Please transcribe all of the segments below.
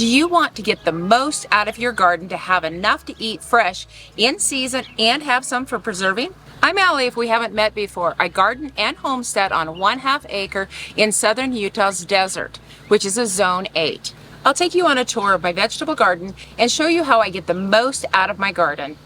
Do you want to get the most out of your garden to have enough to eat fresh in season and have some for preserving? I'm Allie. If we haven't met before, I garden and homestead on 1/2 acre in southern Utah's desert, which is a zone 8. I'll take you on a tour of my vegetable garden and show you how I get the most out of my garden.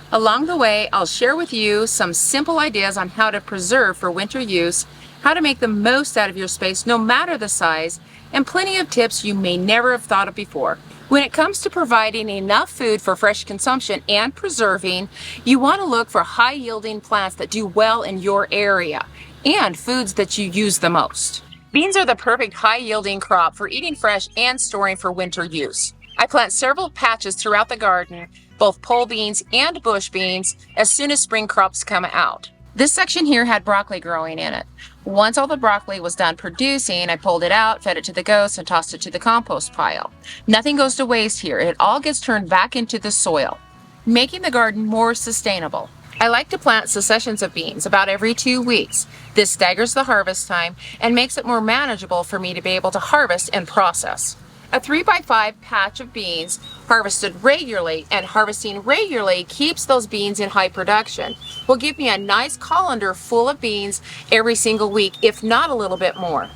Along the way, I'll share with you some simple ideas on how to preserve for winter use, how to make the most out of your space no matter the size, and plenty of tips you may never have thought of before. When it comes to providing enough food for fresh consumption and preserving, you want to look for high-yielding plants that do well in your area and foods that you use the most. Beans are the perfect high-yielding crop for eating fresh and storing for winter use. I plant several patches throughout the garden, both pole beans and bush beans, as soon as spring crops come out. This section here had broccoli growing in it. Once all the broccoli was done producing, I pulled it out, fed it to the goats, and tossed it to the compost pile. Nothing goes to waste here. It all gets turned back into the soil, making the garden more sustainable. I like to plant successions of beans about every 2 weeks. This staggers the harvest time and makes it more manageable for me to be able to harvest and process. A 3x5 patch of beans harvested regularly, and harvesting regularly keeps those beans in high production, will give me a nice colander full of beans every single week, if not a little bit more.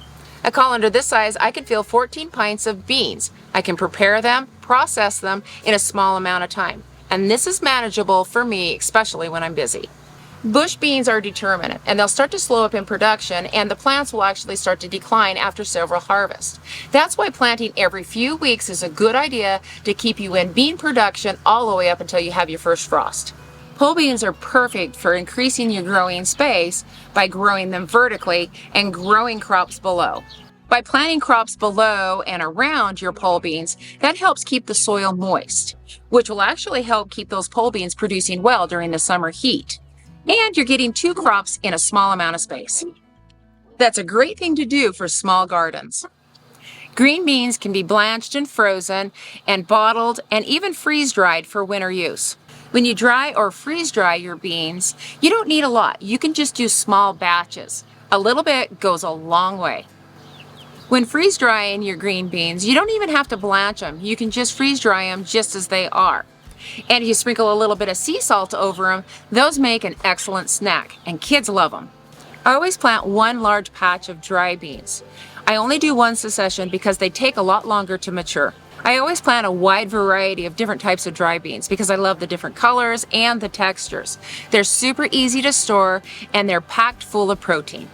A colander this size, I can fill 14 pints of beans. I can prepare them, process them in a small amount of time. And this is manageable for me, especially when I'm busy. Bush beans are determinate, and they'll start to slow up in production, and the plants will actually start to decline after several harvests. That's why planting every few weeks is a good idea to keep you in bean production all the way up until you have your first frost. Pole beans are perfect for increasing your growing space by growing them vertically and growing crops below. By planting crops below and around your pole beans, that helps keep the soil moist, which will actually help keep those pole beans producing well during the summer heat. And you're getting 2 crops in a small amount of space. That's a great thing to do for small gardens. Green beans can be blanched and frozen and bottled and even freeze-dried for winter use. When you dry or freeze-dry your beans, you don't need a lot. You can just do small batches. A little bit goes a long way. When freeze-drying your green beans, you don't even have to blanch them. You can just freeze-dry them just as they are. And if you sprinkle a little bit of sea salt over them, those make an excellent snack, and kids love them. I always plant 1 large patch of dry beans. I only do 1 succession because they take a lot longer to mature. I always plant a wide variety of different types of dry beans because I love the different colors and the textures. They're super easy to store, and they're packed full of protein.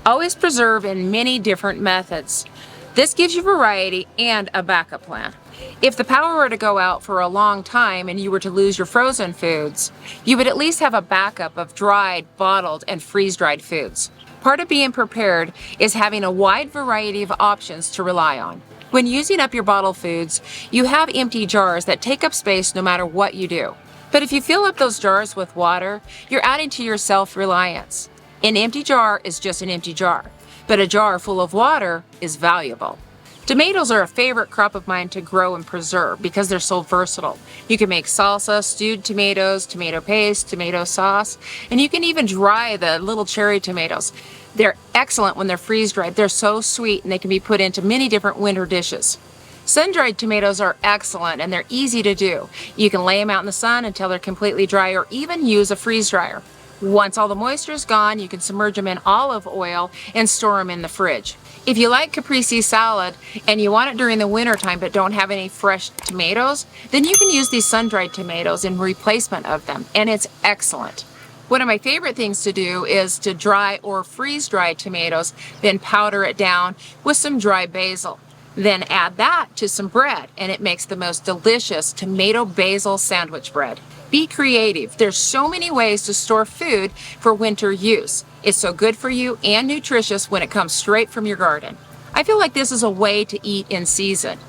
Always preserve in many different methods. This gives you variety and a backup plan. If the power were to go out for a long time and you were to lose your frozen foods, you would at least have a backup of dried, bottled, and freeze-dried foods. Part of being prepared is having a wide variety of options to rely on. When using up your bottled foods, you have empty jars that take up space no matter what you do. But if you fill up those jars with water, you're adding to your self-reliance. An empty jar is just an empty jar, but a jar full of water is valuable. Tomatoes are a favorite crop of mine to grow and preserve because they're so versatile. You can make salsa, stewed tomatoes, tomato paste, tomato sauce, and you can even dry the little cherry tomatoes. They're excellent when they're freeze-dried. They're so sweet, and they can be put into many different winter dishes. Sun-dried tomatoes are excellent, and they're easy to do. You can lay them out in the sun until they're completely dry, or even use a freeze dryer. Once all the moisture is gone, you can submerge them in olive oil and store them in the fridge. If you like caprese salad and you want it during the winter time but don't have any fresh tomatoes, then you can use these sun-dried tomatoes in replacement of them, and it's excellent. One of my favorite things to do is to dry or freeze-dry tomatoes, then powder it down with some dry basil. Then add that to some bread, and it makes the most delicious tomato basil sandwich bread. Be creative. There's so many ways to store food for winter use. It's so good for you and nutritious when it comes straight from your garden. I feel like this is a way to eat in season.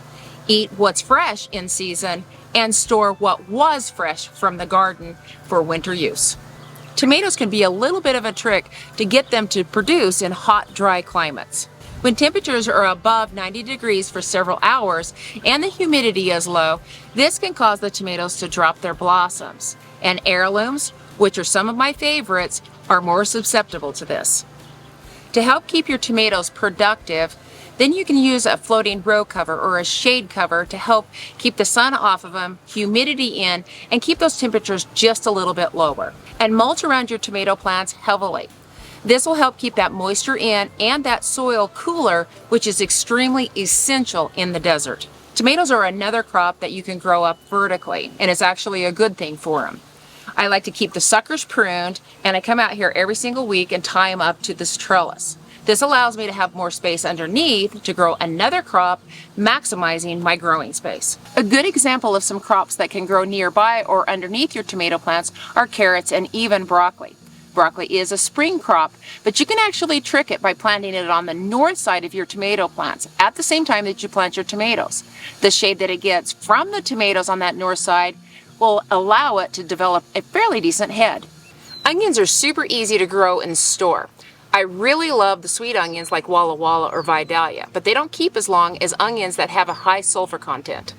Eat what's fresh in season and store what was fresh from the garden for winter use. Tomatoes can be a little bit of a trick to get them to produce in hot, dry climates. When temperatures are above 90 degrees for several hours and the humidity is low, this can cause the tomatoes to drop their blossoms. And heirlooms, which are some of my favorites, are more susceptible to this. To help keep your tomatoes productive, Then you can use a floating row cover or a shade cover to help keep the sun off of them, humidity in, and keep those temperatures just a little bit lower. And mulch around your tomato plants heavily. This will help keep that moisture in and that soil cooler, which is extremely essential in the desert. Tomatoes are another crop that you can grow up vertically, and it's actually a good thing for them. I like to keep the suckers pruned, and I come out here every single week and tie them up to this trellis. This allows me to have more space underneath to grow another crop, maximizing my growing space. A good example of some crops that can grow nearby or underneath your tomato plants are carrots and even broccoli. Broccoli is a spring crop, but you can actually trick it by planting it on the north side of your tomato plants at the same time that you plant your tomatoes. The shade that it gets from the tomatoes on that north side will allow it to develop a fairly decent head. Onions are super easy to grow and store. I really love the sweet onions like Walla Walla or Vidalia, but they don't keep as long as onions that have a high sulfur content.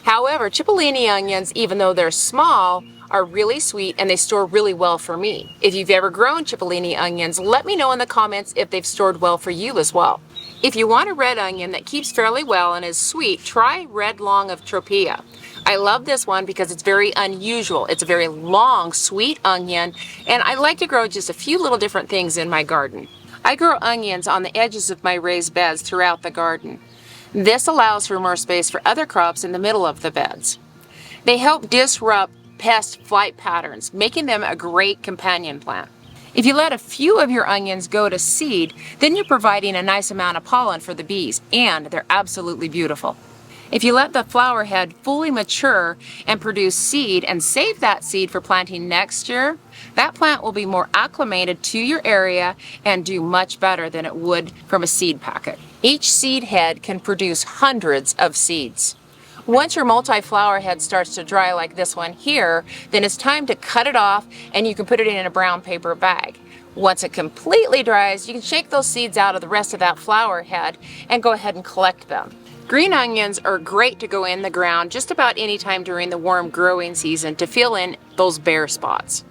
However, Cipollini onions, even though they're small, are really sweet and they store really well for me. If you've ever grown Cipollini onions, let me know in the comments if they've stored well for you as well. If you want a red onion that keeps fairly well and is sweet, try Red Long of Tropea. I love this one because it's very unusual. It's a very long, sweet onion, and I like to grow just a few little different things in my garden. I grow onions on the edges of my raised beds throughout the garden. This allows for more space for other crops in the middle of the beds. They help disrupt pest flight patterns, making them a great companion plant. If you let a few of your onions go to seed, then you're providing a nice amount of pollen for the bees, and they're absolutely beautiful. If you let the flower head fully mature and produce seed and save that seed for planting next year, that plant will be more acclimated to your area and do much better than it would from a seed packet. Each seed head can produce hundreds of seeds. Once your multi-flower head starts to dry like this one here, then it's time to cut it off and you can put it in a brown paper bag. Once it completely dries, you can shake those seeds out of the rest of that flower head and go ahead and collect them. Green onions are great to go in the ground just about any time during the warm growing season to fill in those bare spots.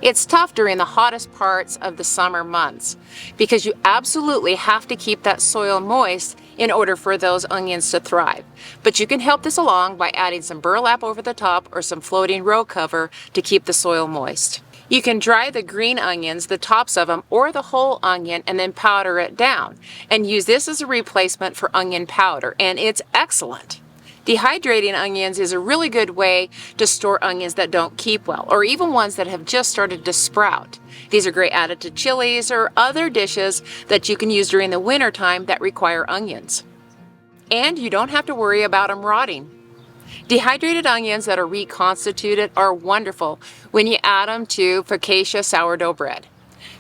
It's tough during the hottest parts of the summer months because you absolutely have to keep that soil moist in order for those onions to thrive. But you can help this along by adding some burlap over the top or some floating row cover to keep the soil moist. You can dry the green onions, the tops of them, or the whole onion and then powder it down and use this as a replacement for onion powder, and it's excellent. Dehydrating onions is a really good way to store onions that don't keep well, or even ones that have just started to sprout. These are great added to chilies or other dishes that you can use during the winter time that require onions. And you don't have to worry about them rotting. Dehydrated onions that are reconstituted are wonderful when you add them to focaccia sourdough bread.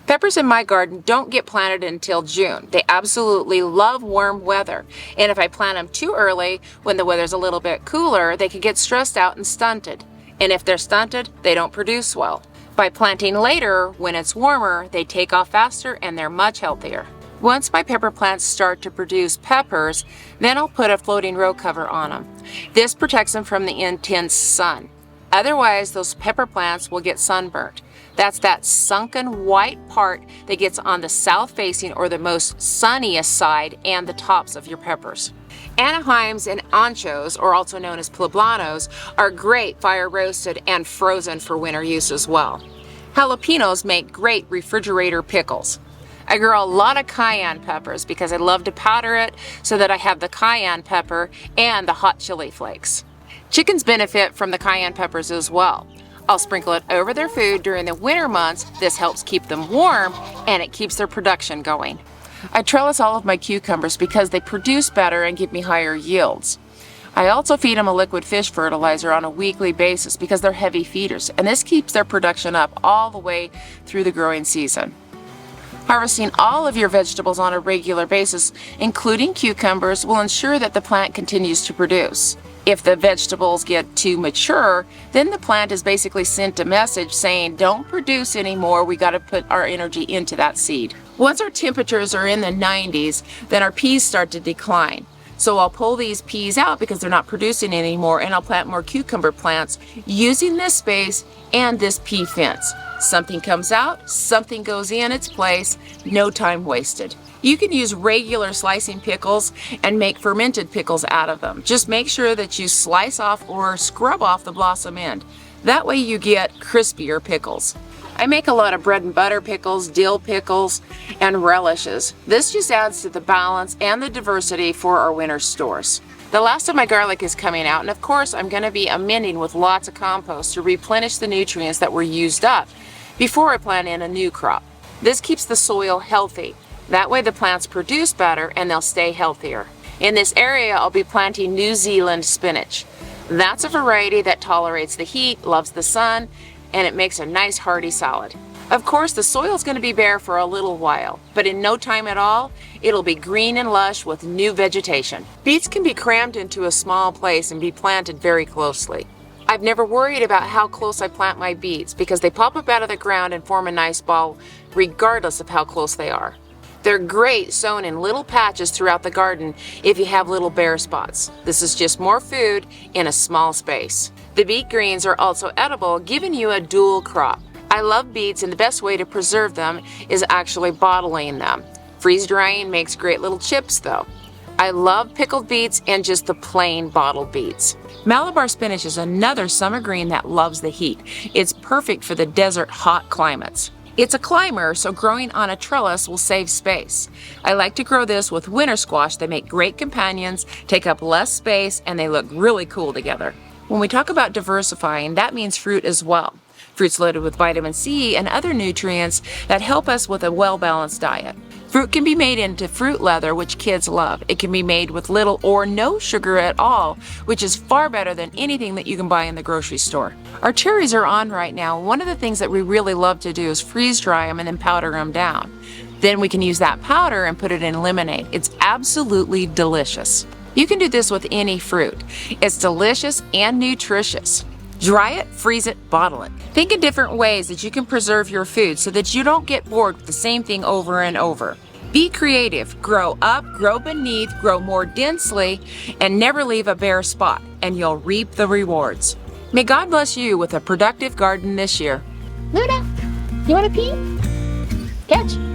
Peppers in my garden don't get planted until June. They absolutely love warm weather. And if I plant them too early, when the weather's a little bit cooler, they can get stressed out and stunted. And if they're stunted, they don't produce well. By planting later, when it's warmer, they take off faster and they're much healthier. Once my pepper plants start to produce peppers, then I'll put a floating row cover on them. This protects them from the intense sun. Otherwise, those pepper plants will get sunburnt. That's that sunken white part that gets on the south-facing or the most sunniest side and the tops of your peppers. Anaheims and anchos, or also known as poblanos, are great fire roasted and frozen for winter use as well. Jalapenos make great refrigerator pickles. I grow a lot of cayenne peppers because I love to powder it so that I have the cayenne pepper and the hot chili flakes. Chickens benefit from the cayenne peppers as well. I'll sprinkle it over their food during the winter months. This helps keep them warm and it keeps their production going. I trellis all of my cucumbers because they produce better and give me higher yields. I also feed them a liquid fish fertilizer on a weekly basis because they're heavy feeders, and this keeps their production up all the way through the growing season. Harvesting all of your vegetables on a regular basis, including cucumbers, will ensure that the plant continues to produce. If the vegetables get too mature, then the plant is basically sent a message saying, don't produce anymore, we got to put our energy into that seed. Once our temperatures are in the 90s, then our peas start to decline. So I'll pull these peas out because they're not producing anymore, and I'll plant more cucumber plants using this space and this pea fence. Something comes out, something goes in its place, no time wasted. You can use regular slicing pickles and make fermented pickles out of them. Just make sure that you slice off or scrub off the blossom end. That way you get crispier pickles. I make a lot of bread and butter pickles, dill pickles, and relishes. This just adds to the balance and the diversity for our winter stores. The last of my garlic is coming out, and of course I'm going to be amending with lots of compost to replenish the nutrients that were used up before I plant in a new crop. This keeps the soil healthy. That way the plants produce better and they'll stay healthier. In this area I'll be planting New Zealand spinach. That's a variety that tolerates the heat, loves the sun, and it makes a nice hearty salad. Of course, the soil's going to be bare for a little while, but in no time at all, it'll be green and lush with new vegetation. Beets can be crammed into a small place and be planted very closely. I've never worried about how close I plant my beets because they pop up out of the ground and form a nice ball regardless of how close they are. They're great sown in little patches throughout the garden if you have little bare spots. This is just more food in a small space. The beet greens are also edible, giving you a dual crop. I love beets, and the best way to preserve them is actually bottling them. Freeze drying makes great little chips though. I love pickled beets and just the plain bottled beets. Malabar spinach is another summer green that loves the heat. It's perfect for the desert hot climates. It's a climber, so growing on a trellis will save space. I like to grow this with winter squash. They make great companions, take up less space, and they look really cool together. When we talk about diversifying, that means fruit as well. Fruit's loaded with vitamin C and other nutrients that help us with a well-balanced diet. Fruit can be made into fruit leather, which kids love. It can be made with little or no sugar at all, which is far better than anything that you can buy in the grocery store. Our cherries are on right now. One of the things that we really love to do is freeze dry them and then powder them down. Then we can use that powder and put it in lemonade. It's absolutely delicious. You can do this with any fruit. It's delicious and nutritious. Dry it, freeze it, bottle it. Think of different ways that you can preserve your food so that you don't get bored with the same thing over and over. Be creative, grow up, grow beneath, grow more densely, and never leave a bare spot, and you'll reap the rewards. May God bless you with a productive garden this year. Luna, you want to pee? Catch.